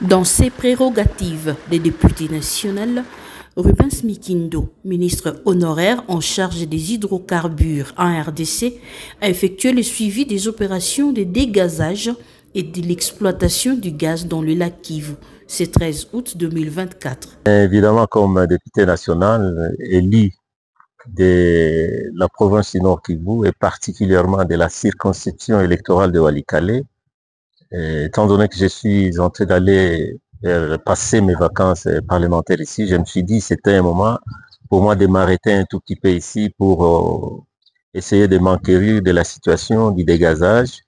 Dans ses prérogatives de député national, Rubens Mikindo, ministre honoraire en charge des hydrocarbures en RDC, a effectué le suivi des opérations de dégazage et de l'exploitation du gaz dans le lac Kivu, ce 13 août 2024. Évidemment, comme député national élu de la province du Nord Kivu et particulièrement de la circonscription électorale de Walikale, étant donné que je suis en train d'aller passer mes vacances parlementaires ici, je me suis dit que c'était un moment pour moi de m'arrêter un tout petit peu ici pour essayer de m'enquérir de la situation du dégazage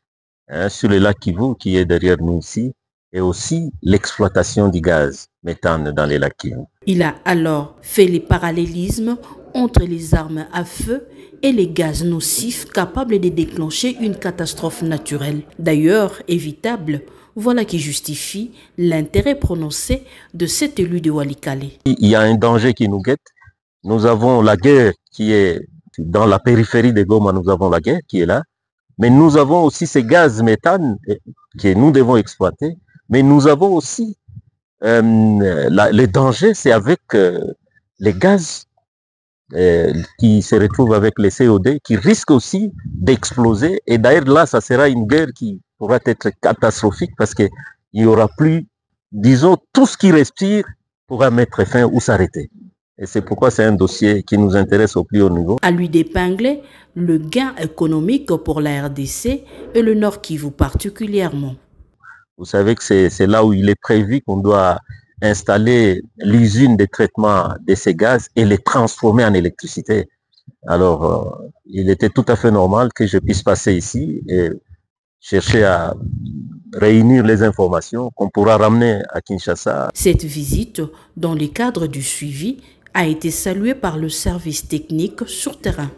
sur le lac Kivu qui est derrière nous ici et aussi l'exploitation du gaz méthane dans les lacs Kivu. Il a alors fait les parallélismes entre les armes à feu et les gaz nocifs capables de déclencher une catastrophe naturelle, d'ailleurs évitable. Voilà qui justifie l'intérêt prononcé de cet élu de Walikale. Il y a un danger qui nous guette. Nous avons la guerre qui est dans la périphérie de Goma, nous avons la guerre qui est là. Mais nous avons aussi ces gaz méthane que nous devons exploiter. Mais nous avons aussi le danger, c'est avec les gaz qui se retrouvent avec les CO2, qui risquent aussi d'exploser. Et d'ailleurs, là, ça sera une guerre qui pourra être catastrophique parce qu'il n'y aura plus, disons, tout ce qui respire pourra mettre fin ou s'arrêter. Et c'est pourquoi c'est un dossier qui nous intéresse au plus haut niveau. À lui d'épingler le gain économique pour la RDC et le Nord Kivu particulièrement. Vous savez que c'est là où il est prévu qu'on doit installer l'usine de traitement de ces gaz et les transformer en électricité. Alors, il était tout à fait normal que je puisse passer ici et chercher à réunir les informations qu'on pourra ramener à Kinshasa. Cette visite, dans le cadre du suivi, a été saluée par le service technique sur terrain.